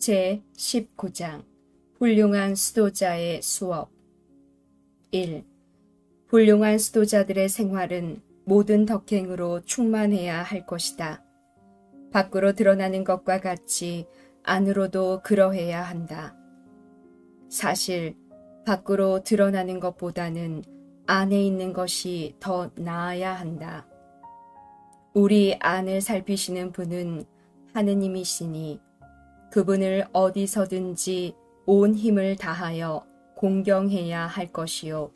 제19장 훌륭한 수도자의 수업 1. 훌륭한 수도자들의 생활은 모든 덕행으로 충만해야 할 것이다. 밖으로 드러나는 것과 같이 안으로도 그러해야 한다. 사실 밖으로 드러나는 것보다는 안에 있는 것이 더 나아야 한다. 우리 안을 살피시는 분은 하느님이시니 그분을 어디서든지 온 힘을 다하여 공경해야 할 것이요.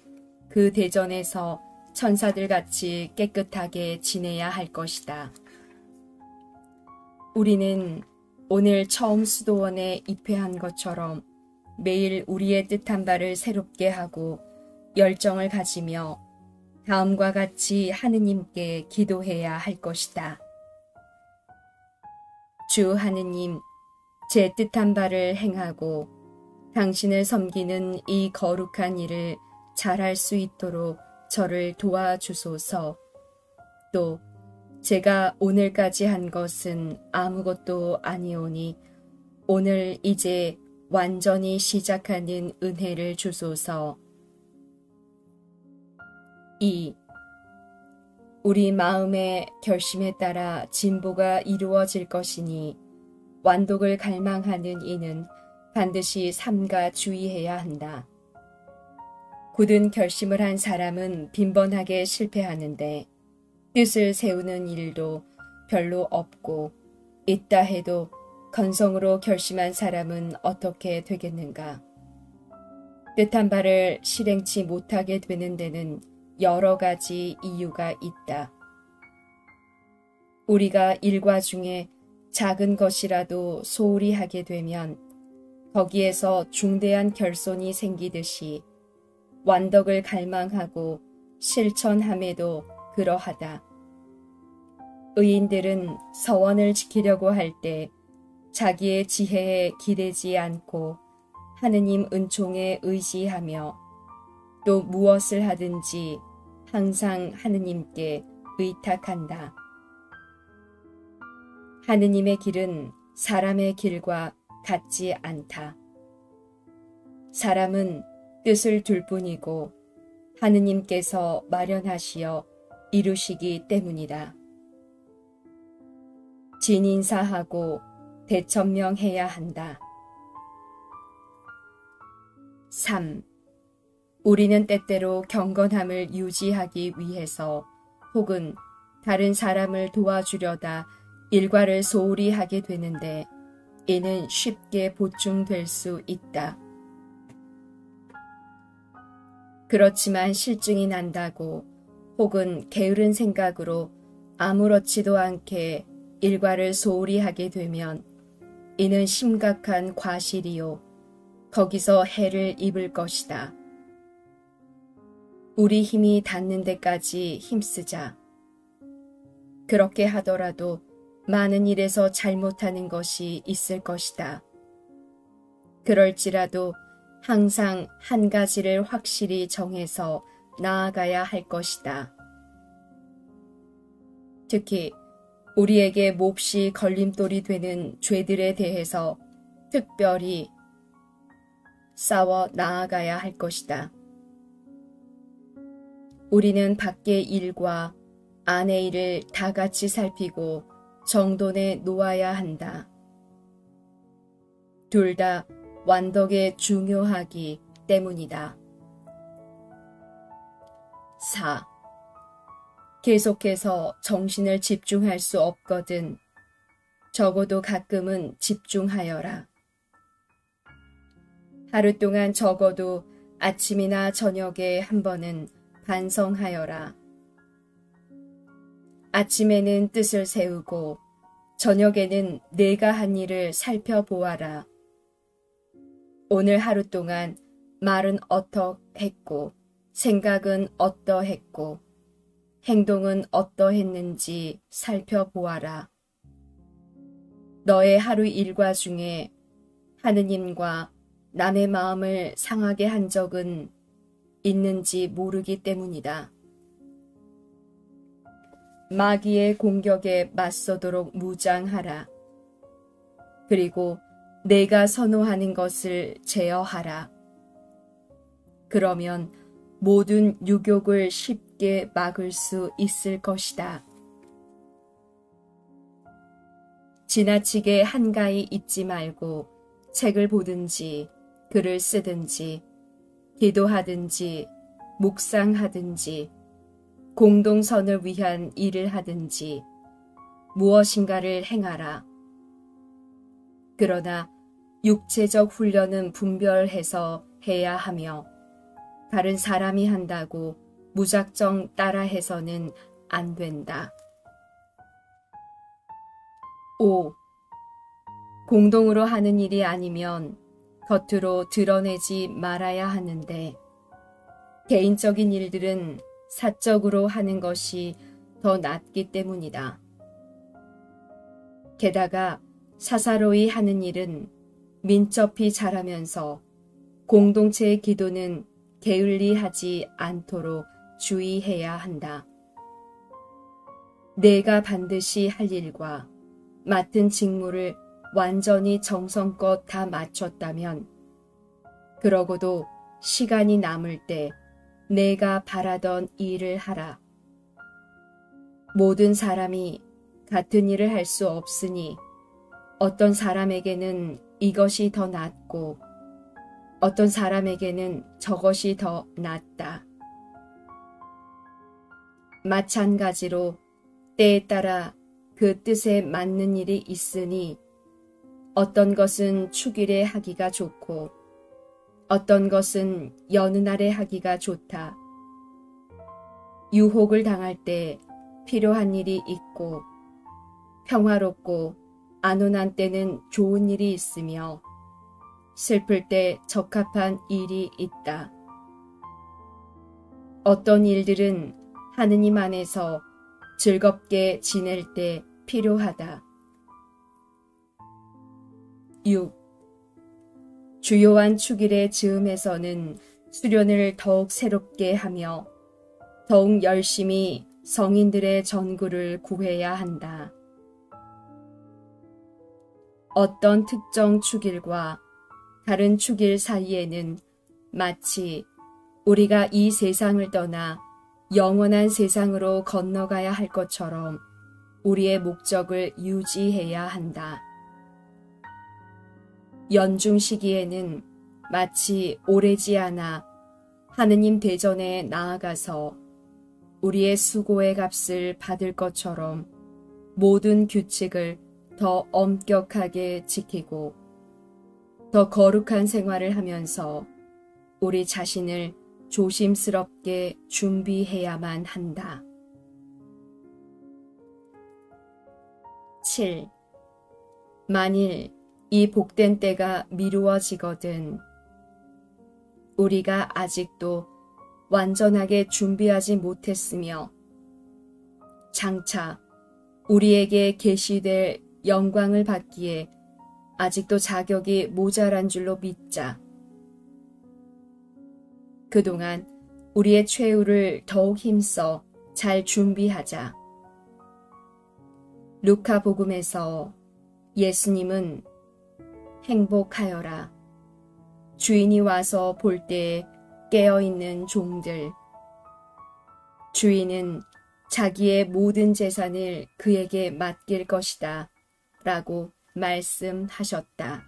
그 대전에서 천사들같이 깨끗하게 지내야 할 것이다. 우리는 오늘 처음 수도원에 입회한 것처럼 매일 우리의 뜻한 바를 새롭게 하고 열정을 가지며 다음과 같이 하느님께 기도해야 할 것이다. 주 하느님, 제 뜻한 바를 행하고 당신을 섬기는 이 거룩한 일을 잘할 수 있도록 저를 도와주소서. 또 제가 오늘까지 한 것은 아무것도 아니오니 오늘 이제 완전히 시작하는 은혜를 주소서. 2. 우리 마음의 결심에 따라 진보가 이루어질 것이니 완독을 갈망하는 이는 반드시 삼가 주의해야 한다. 굳은 결심을 한 사람은 빈번하게 실패하는데 뜻을 세우는 일도 별로 없고 있다 해도 건성으로 결심한 사람은 어떻게 되겠는가? 뜻한 바를 실행치 못하게 되는 데는 여러 가지 이유가 있다. 우리가 일과 중에 작은 것이라도 소홀히 하게 되면 거기에서 중대한 결손이 생기듯이 완덕을 갈망하고 실천함에도 그러하다. 의인들은 서원을 지키려고 할 때 자기의 지혜에 기대지 않고 하느님 은총에 의지하며 또 무엇을 하든지 항상 하느님께 의탁한다. 하느님의 길은 사람의 길과 같지 않다. 사람은 뜻을 둘 뿐이고 하느님께서 마련하시어 이루시기 때문이다. 진인사하고 대천명해야 한다. 3. 우리는 때때로 경건함을 유지하기 위해서 혹은 다른 사람을 도와주려다 일과를 소홀히 하게 되는데 이는 쉽게 보충될 수 있다. 그렇지만 실증이 난다고 혹은 게으른 생각으로 아무렇지도 않게 일과를 소홀히 하게 되면 이는 심각한 과실이요. 거기서 해를 입을 것이다. 우리 힘이 닿는 데까지 힘쓰자. 그렇게 하더라도 많은 일에서 잘못하는 것이 있을 것이다. 그럴지라도 항상 한 가지를 확실히 정해서 나아가야 할 것이다. 특히 우리에게 몹시 걸림돌이 되는 죄들에 대해서 특별히 싸워 나아가야 할 것이다. 우리는 밖의 일과 안의 일을 다 같이 살피고 정돈에 놓아야 한다. 둘 다 완덕에 중요하기 때문이다. 4. 계속해서 정신을 집중할 수 없거든 적어도 가끔은 집중하여라. 하루 동안 적어도 아침이나 저녁에 한 번은 반성하여라. 아침에는 뜻을 세우고 저녁에는 내가 한 일을 살펴보아라. 오늘 하루 동안 말은 어떠했고 생각은 어떠했고 행동은 어떠했는지 살펴보아라. 너의 하루 일과 중에 하느님과 남의 마음을 상하게 한 적은 있는지 모르기 때문이다. 마귀의 공격에 맞서도록 무장하라. 그리고 내가 선호하는 것을 제어하라. 그러면 모든 유욕을 쉽게 막을 수 있을 것이다. 지나치게 한가히 있지 말고 책을 보든지 글을 쓰든지 기도하든지 묵상하든지 공동선을 위한 일을 하든지 무엇인가를 행하라. 그러나 육체적 훈련은 분별해서 해야 하며 다른 사람이 한다고 무작정 따라해서는 안 된다. 5. 공동으로 하는 일이 아니면 겉으로 드러내지 말아야 하는데 개인적인 일들은 사적으로 하는 것이 더 낫기 때문이다. 게다가 사사로이 하는 일은 민첩히 잘하면서 공동체의 기도는 게을리하지 않도록 주의해야 한다. 내가 반드시 할 일과 맡은 직무를 완전히 정성껏 다 마쳤다면 그러고도 시간이 남을 때 내가 바라던 일을 하라. 모든 사람이 같은 일을 할 수 없으니 어떤 사람에게는 이것이 더 낫고 어떤 사람에게는 저것이 더 낫다. 마찬가지로 때에 따라 그 뜻에 맞는 일이 있으니 어떤 것은 축일에 하기가 좋고 어떤 것은 여느 날에 하기가 좋다. 유혹을 당할 때 필요한 일이 있고 평화롭고 안온한 때는 좋은 일이 있으며 슬플 때 적합한 일이 있다. 어떤 일들은 하느님 안에서 즐겁게 지낼 때 필요하다. 6. 주요한 축일의 즈음에서는 수련을 더욱 새롭게 하며 더욱 열심히 성인들의 전구를 구해야 한다. 어떤 특정 축일과 다른 축일 사이에는 마치 우리가 이 세상을 떠나 영원한 세상으로 건너가야 할 것처럼 우리의 목적을 유지해야 한다. 연중 시기에는 마치 오래지 않아 하느님 대전에 나아가서 우리의 수고의 값을 받을 것처럼 모든 규칙을 더 엄격하게 지키고 더 거룩한 생활을 하면서 우리 자신을 조심스럽게 준비해야만 한다. 7. 만일 이 복된 때가 미루어지거든 우리가 아직도 완전하게 준비하지 못했으며 장차 우리에게 계시될 영광을 받기에 아직도 자격이 모자란 줄로 믿자. 그동안 우리의 최후를 더욱 힘써 잘 준비하자. 루카 복음에서 예수님은 행복하여라. 주인이 와서 볼 때에 깨어있는 종들. 주인은 자기의 모든 재산을 그에게 맡길 것이다. 라고 말씀하셨다.